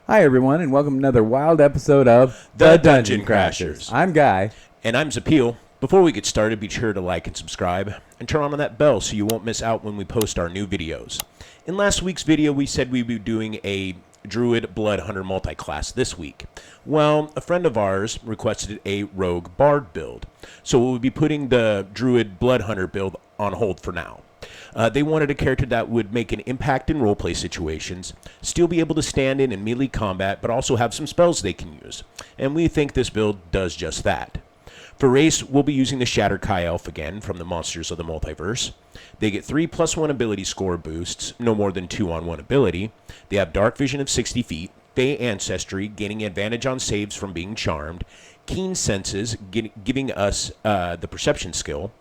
Hi, everyone, and welcome to another wild episode of The Dungeon Crashers. I'm Guy. And I'm Zapeel. Before we get started, be sure to like and subscribe, and turn on that bell so you won't miss out when we post our new videos. In last week's video, we said we'd be doing a Druid Blood Hunter multi-class this week. Well, a friend of ours requested a Rogue Bard build, so we'll be putting the Druid Blood Hunter build on hold for now. They wanted a character that would make an impact in roleplay situations, still be able to stand in melee combat, but also have some spells they can use. And we think this build does just that. For race, we'll be using the shadar-kai elf again from the Monsters of the Multiverse. They get 3+1 ability score boosts, no more than 2 on 1 ability. They have dark vision of 60 feet, Fey ancestry, gaining advantage on saves from being charmed, keen senses, giving us the perception skill,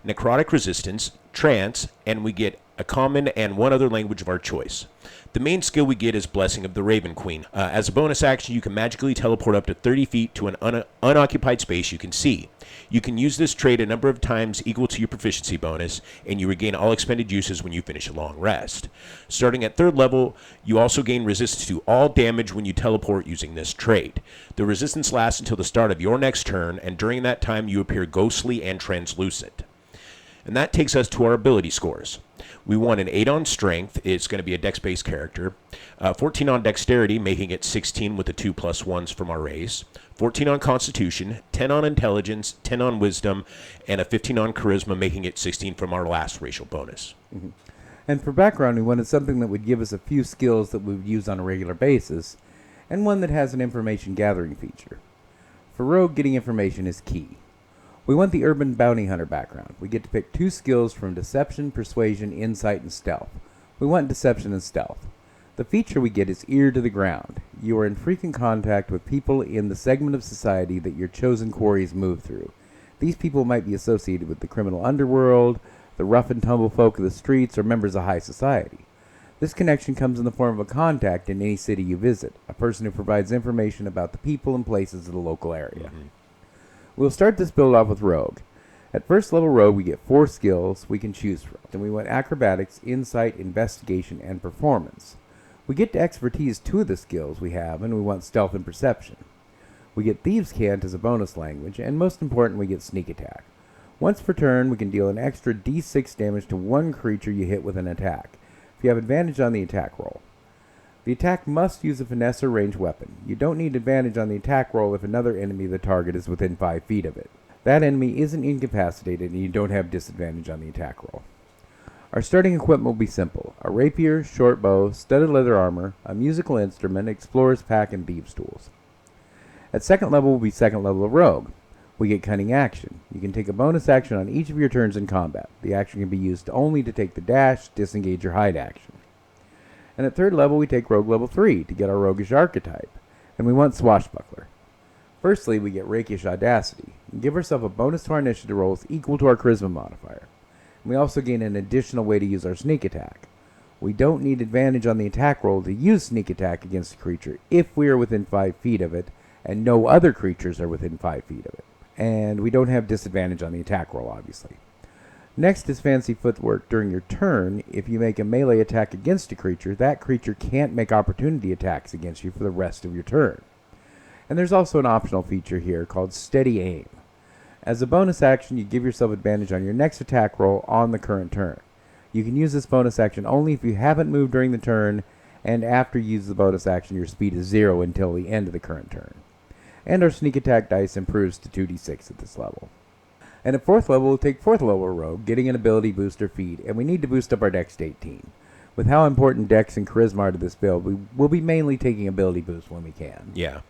necrotic resistance, trance, and we get a common and one other language of our choice. The main skill we get is Blessing of the Raven Queen. As a bonus action, you can magically teleport up to 30 feet to an unoccupied space you can see. You can use this trait a number of times equal to your proficiency bonus, and you regain all expended uses when you finish a long rest. Starting at 3rd level, you also gain resistance to all damage when you teleport using this trait. The resistance lasts until the start of your next turn, and during that time you appear ghostly and translucent. And that takes us to our ability scores. We want an 8 on strength. It's going to be a dex-based character. 14 on dexterity, making it 16 with the 2+1s from our race. 14 on constitution, 10 on intelligence, 10 on wisdom, and a 15 on charisma, making it 16 from our last racial bonus. Mm-hmm. And for background, we wanted something that would give us a few skills that we would use on a regular basis, and one that has an information gathering feature. For Rogue, getting information is key. We want the Urban Bounty Hunter background. We get to pick 2 skills from Deception, Persuasion, Insight, and Stealth. We want Deception and Stealth. The feature we get is Ear to the Ground. You are in frequent contact with people in the segment of society that your chosen quarries move through. These people might be associated with the criminal underworld, the rough and tumble folk of the streets, or members of high society. This connection comes in the form of a contact in any city you visit, a person who provides information about the people and places of the local area. Mm-hmm. We'll start this build off with Rogue. At 1st level Rogue, we get 4 skills we can choose from. Then we want Acrobatics, Insight, Investigation, and Performance. We get to expertise 2 of the skills we have, and we want Stealth and Perception. We get Thieves' Cant as a bonus language, and most important, we get Sneak Attack. Once per turn, we can deal an extra d6 damage to one creature you hit with an attack, if you have advantage on the attack roll. The attack must use a finesse or ranged weapon. You don't need advantage on the attack roll if another enemy of the target is within 5 feet of it. That enemy isn't incapacitated, and you don't have disadvantage on the attack roll. Our starting equipment will be simple: a rapier, short bow, studded leather armor, a musical instrument, explorer's pack, and thieves' tools. At 2nd level will be 2nd level of Rogue. We get Cunning Action. You can take a bonus action on each of your turns in combat. The action can be used only to take the dash, disengage, or hide action. And at 3rd level, we take Rogue level 3 to get our Roguish archetype, and we want Swashbuckler. Firstly, we get Rakish Audacity, and give ourselves a bonus to our initiative rolls equal to our charisma modifier. And we also gain an additional way to use our sneak attack. We don't need advantage on the attack roll to use sneak attack against a creature if we are within 5 feet of it, and no other creatures are within 5 feet of it. And we don't have disadvantage on the attack roll, obviously. Next is Fancy Footwork. During your turn, if you make a melee attack against a creature, that creature can't make opportunity attacks against you for the rest of your turn. And there's also an optional feature here called Steady Aim. As a bonus action, you give yourself advantage on your next attack roll on the current turn. You can use this bonus action only if you haven't moved during the turn, and after you use the bonus action, your speed is 0 until the end of the current turn. And our sneak attack dice improves to 2d6 at this level. And at 4th level, we'll take 4th level Rogue, getting an ability boost or feat, and we need to boost up our dex to 18. With how important dex and charisma are to this build, we will be mainly taking ability boost when we can. Yeah.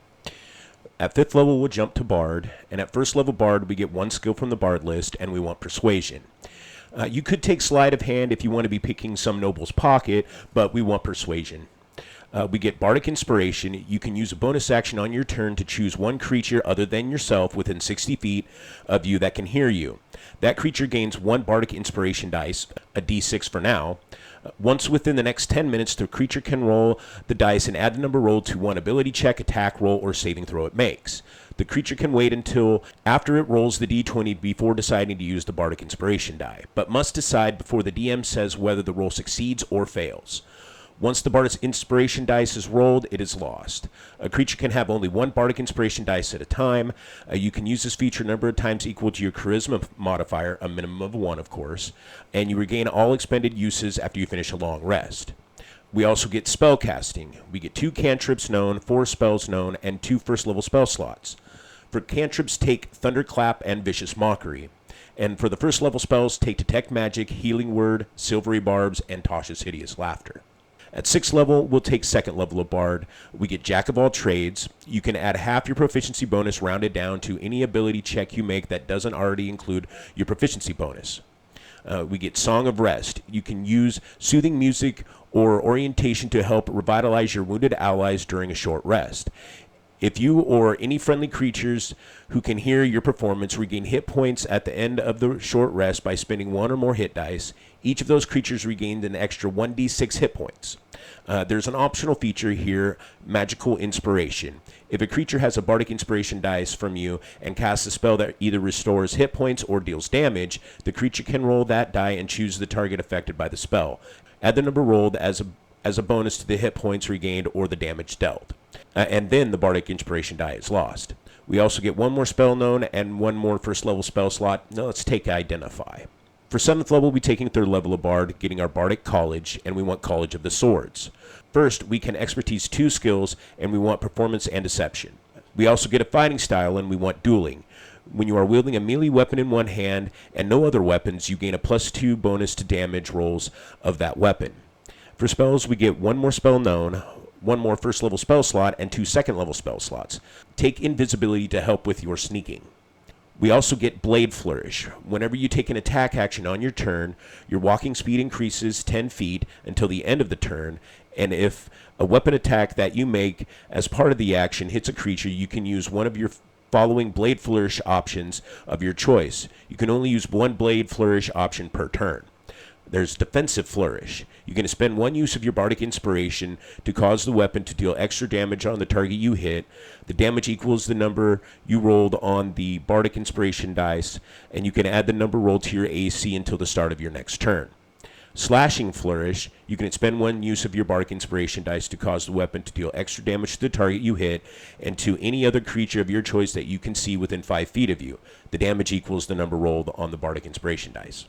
At 5th level, we'll jump to Bard, and at 1st level Bard, we get 1 skill from the Bard list, and we want Persuasion. You could take Sleight of Hand if you want to be picking some noble's pocket, but we want Persuasion. We get Bardic Inspiration. You can use a bonus action on your turn to choose one creature other than yourself within 60 feet of you that can hear you. That creature gains 1 Bardic Inspiration dice, a d6 for now. Once within the next 10 minutes, the creature can roll the dice and add the number rolled to one ability check, attack roll, or saving throw it makes. The creature can wait until after it rolls the d20 before deciding to use the Bardic Inspiration die, but must decide before the DM says whether the roll succeeds or fails. Once the Bardic's Inspiration dice is rolled, it is lost. A creature can have only one Bardic Inspiration dice at a time. You can use this feature a number of times equal to your Charisma modifier, a minimum of 1, of course, and you regain all expended uses after you finish a long rest. We also get spellcasting. We get 2 cantrips known, 4 spells known, and 2 first-level spell slots. For cantrips, take Thunderclap and Vicious Mockery. And for the first-level spells, take Detect Magic, Healing Word, Silvery Barbs, and Tasha's Hideous Laughter. At 6th level, we'll take 2nd level of Bard. We get Jack of all trades. You can add half your proficiency bonus rounded down to any ability check you make that doesn't already include your proficiency bonus. We get Song of Rest. You can use soothing music or orientation to help revitalize your wounded allies during a short rest. If you or any friendly creatures who can hear your performance regain hit points at the end of the short rest by spending 1 or more hit dice, each of those creatures regained an extra 1d6 hit points. There's an optional feature here, Magical Inspiration. If a creature has a Bardic Inspiration dice from you and casts a spell that either restores hit points or deals damage, the creature can roll that die and choose the target affected by the spell. Add the number rolled as a bonus to the hit points regained or the damage dealt. And then the Bardic Inspiration die is lost. We also get 1 more spell known and 1 more first level spell slot. Now let's take Identify. For 7th level, we're taking 3rd level of Bard, getting our Bardic College, and we want College of the Swords. First, we can expertise 2 skills, and we want Performance and Deception. We also get a fighting style, and we want Dueling. When you are wielding a melee weapon in one hand and no other weapons, you gain a +2 bonus to damage rolls of that weapon. For spells, we get 1 more spell known, 1 more first level spell slot, and 2 second level spell slots. Take Invisibility to help with your sneaking. We also get Blade Flourish. Whenever you take an attack action on your turn, your walking speed increases 10 feet until the end of the turn, and if a weapon attack that you make as part of the action hits a creature, you can use one of your following Blade Flourish options of your choice. You can only use 1 Blade Flourish option per turn. There's Defensive Flourish. You can spend 1 use of your Bardic Inspiration to cause the weapon to deal extra damage on the target you hit. The damage equals the number you rolled on the Bardic Inspiration dice, and you can add the number rolled to your AC until the start of your next turn. Slashing Flourish. You can spend 1 use of your Bardic Inspiration dice to cause the weapon to deal extra damage to the target you hit and to any other creature of your choice that you can see within 5 feet of you. The damage equals the number rolled on the Bardic Inspiration dice.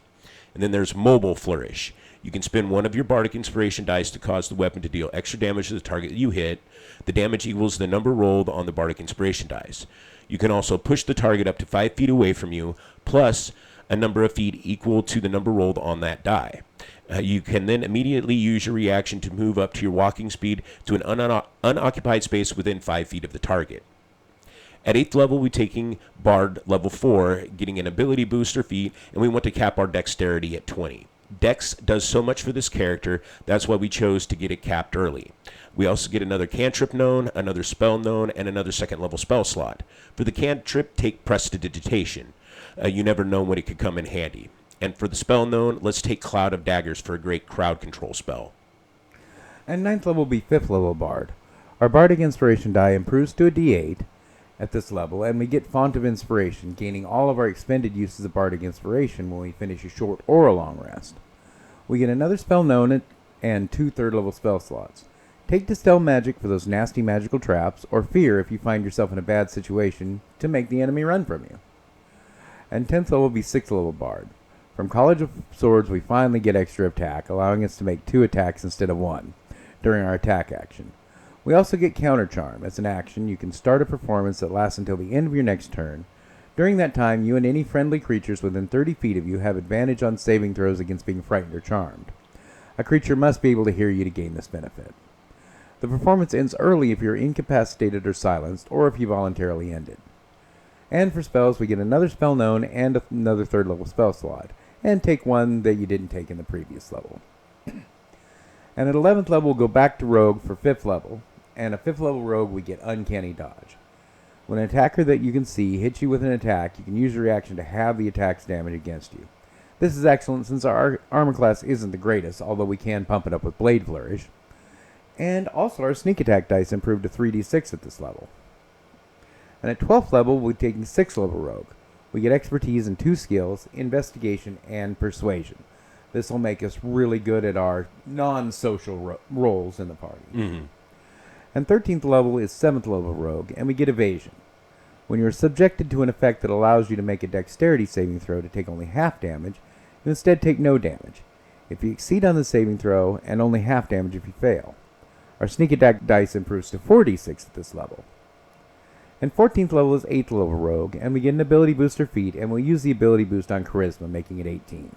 And then there's Mobile Flourish. You can spend 1 of your Bardic Inspiration dice to cause the weapon to deal extra damage to the target you hit. The damage equals the number rolled on the Bardic Inspiration dice. You can also push the target up to 5 feet away from you, plus a number of feet equal to the number rolled on that die. You can then immediately use your reaction to move up to your walking speed to an unoccupied space within 5 feet of the target. At 8th level, we're taking Bard level 4, getting an ability booster feat, and we want to cap our dexterity at 20. Dex does so much for this character, that's why we chose to get it capped early. We also get another cantrip known, another spell known, and another 2nd level spell slot. For the cantrip, take Prestidigitation. You never know when it could come in handy. And for the spell known, let's take Cloud of Daggers for a great crowd control spell. And 9th level will be 5th level Bard. Our Bardic Inspiration die improves to a D8 at this level, and we get Font of Inspiration, gaining all of our expended uses of Bardic Inspiration when we finish a short or a long rest. We get another spell known and 2 3rd level spell slots. Take Dispel Magic for those nasty magical traps, or Fear if you find yourself in a bad situation to make the enemy run from you. And 10th level will be 6th level Bard. From College of Swords, we finally get extra attack, allowing us to make 2 attacks instead of 1 during our attack action. We also get Counter Charm. As an action, you can start a performance that lasts until the end of your next turn. During that time, you and any friendly creatures within 30 feet of you have advantage on saving throws against being frightened or charmed. A creature must be able to hear you to gain this benefit. The performance ends early if you're incapacitated or silenced, or if you voluntarily end it. And for spells, we get another spell known and another 3rd level spell slot, and take 1 that you didn't take in the previous level. And at 11th level, we'll go back to Rogue for 5th level, and a 5th level Rogue, we get Uncanny Dodge. When an attacker that you can see hits you with an attack, you can use your reaction to have the attack's damage against you. This is excellent since our armor class isn't the greatest, although we can pump it up with Blade Flourish. And also our sneak attack dice improved to 3d6 at this level. And at 12th level, we're taking 6th level Rogue. We get expertise in 2 skills, Investigation and Persuasion. This will make us really good at our non-social roles in the party. Mm-hmm. And 13th level is 7th level rogue, and we get evasion. When you're subjected to an effect that allows you to make a dexterity saving throw to take only half damage, you instead take no damage if you exceed on the saving throw, and only half damage if you fail. Our sneak attack dice improves to 4d6 at this level. And 14th level is 8th level rogue, and we get an ability booster feat, and we'll use the ability boost on charisma, making it 18.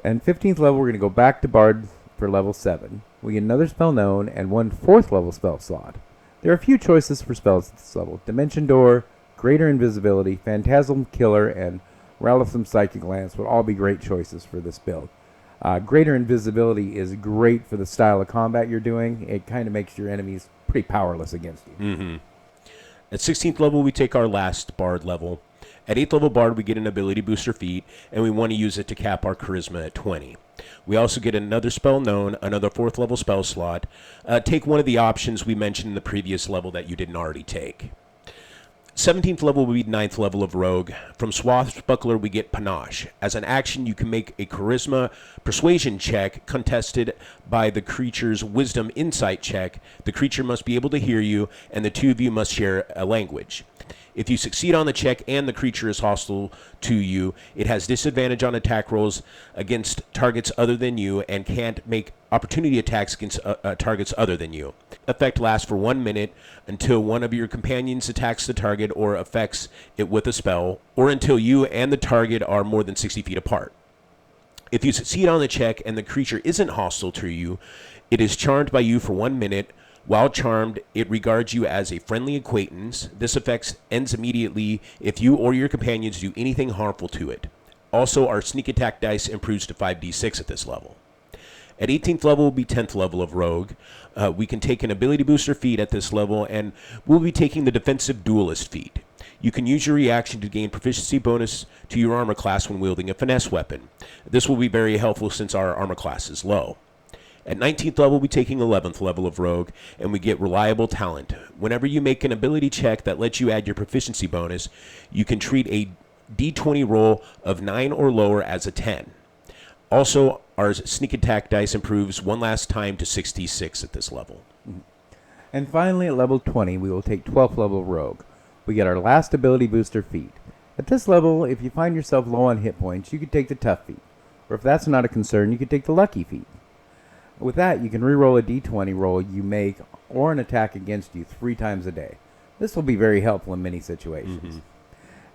And 15th level, we're going to go back to Bard for level 7. We get another spell known, and one 4th level spell slot. There are a few choices for spells at this level. Dimension Door, Greater Invisibility, Phantasm Killer, and Ralitham Psychic Lance would all be great choices for this build. Greater Invisibility is great for the style of combat you're doing. It kind of makes your enemies pretty powerless against you. Mm-hmm. At 16th level, we take our last Bard level. At 8th level Bard, we get an ability booster feat, and we want to use it to cap our charisma at 20. We also get another spell known, another 4th level spell slot. Take one of the options we mentioned in the previous level that you didn't already take. 17th level will be 9th level of Rogue. From Swashbuckler, we get Panache. As an action, you can make a Charisma Persuasion check contested by the creature's Wisdom Insight check. The creature must be able to hear you, and the two of you must share a language. If you succeed on the check and the creature is hostile to you, it has disadvantage on attack rolls against targets other than you and can't make opportunity attacks against targets other than you. Effect lasts for 1 minute until one of your companions attacks the target or affects it with a spell, or until you and the target are more than 60 feet apart. If you succeed on the check and the creature isn't hostile to you, it is charmed by you for 1 minute. While charmed, it regards you as a friendly acquaintance. This effect ends immediately if you or your companions do anything harmful to it. Also, our sneak attack dice improves to 5d6 at this level. At 18th level will be 10th level of Rogue. We can take an ability booster feat at this level, and we'll be taking the defensive duelist feat. You can use your reaction to gain proficiency bonus to your armor class when wielding a finesse weapon. This will be very helpful since our armor class is low. At 19th level, we'll be taking 11th level of Rogue, and we get Reliable Talent. Whenever you make an ability check that lets you add your proficiency bonus, you can treat a d20 roll of 9 or lower as a 10. Also, our sneak attack dice improves one last time to 66 at this level. And finally, at level 20, we will take 12th level Rogue. We get our last ability booster feat. At this level, if you find yourself low on hit points, you could take the tough feat. Or if that's not a concern, you could take the lucky feat. With that, you can reroll a d20 roll you make or an attack against you 3 times a day. This will be very helpful in many situations. Mm-hmm.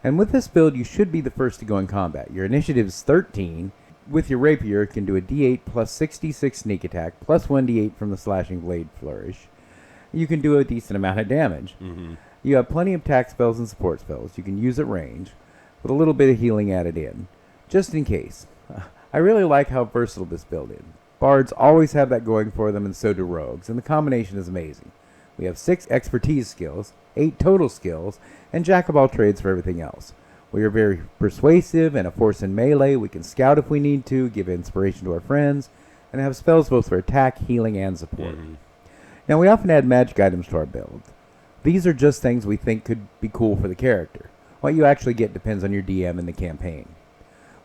And with this build, you should be the first to go in combat. Your initiative is 13. With your rapier, it can do a d8 plus 66 sneak attack, plus 1d8 from the slashing blade flourish. You can do a decent amount of damage. Mm-hmm. You have plenty of attack spells and support spells you can use at range, with a little bit of healing added in, just in case. I really like how versatile this build is. Bards always have that going for them, and so do rogues, and the combination is amazing. We have 6 expertise skills, 8 total skills, and jack-of-all-trades for everything else. We are very persuasive and a force in melee. We can scout if we need to, give inspiration to our friends, and have spells both for attack, healing, and support. Mm-hmm. Now, we often add magic items to our build. These are just things we think could be cool for the character. What you actually get depends on your DM and the campaign.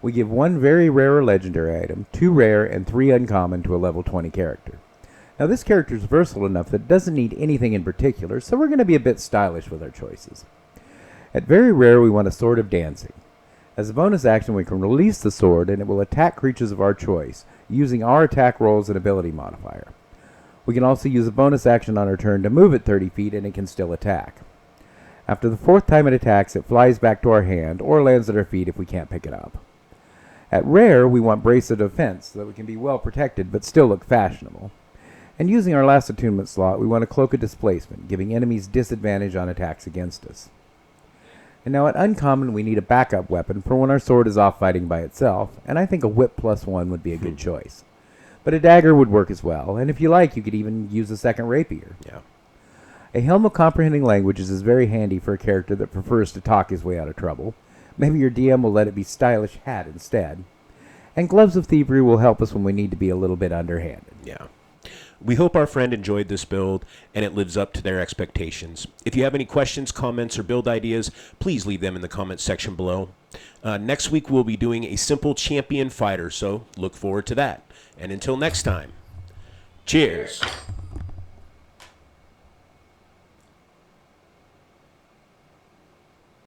We give 1 very rare or legendary item, 2 rare, and 3 uncommon to a level 20 character. Now, this character is versatile enough that it doesn't need anything in particular, so we're going to be a bit stylish with our choices. At very rare, we want a Sword of Dancing. As a bonus action, we can release the sword, and it will attack creatures of our choice, using our attack rolls and ability modifier. We can also use a bonus action on our turn to move it 30 feet, and it can still attack. After the 4th time it attacks, it flies back to our hand, or lands at our feet if we can't pick it up. At rare, we want Brace of Defense, so that we can be well protected but still look fashionable. And using our last attunement slot, we want a Cloak of Displacement, giving enemies disadvantage on attacks against us. And now at uncommon, we need a backup weapon for when our sword is off fighting by itself, and I think a whip +1 would be a good choice. But a dagger would work as well, and if you like, you could even use a second rapier. Yeah. A Helm of Comprehending Languages is very handy for a character that prefers to talk his way out of trouble. Maybe your DM will let it be stylish hat instead. And Gloves of Thievery will help us when we need to be a little bit underhanded. Yeah. We hope our friend enjoyed this build and it lives up to their expectations. If you have any questions, comments, or build ideas, please leave them in the comments section below. Next week, we'll be doing a simple champion fighter, so look forward to that. And until next time, cheers.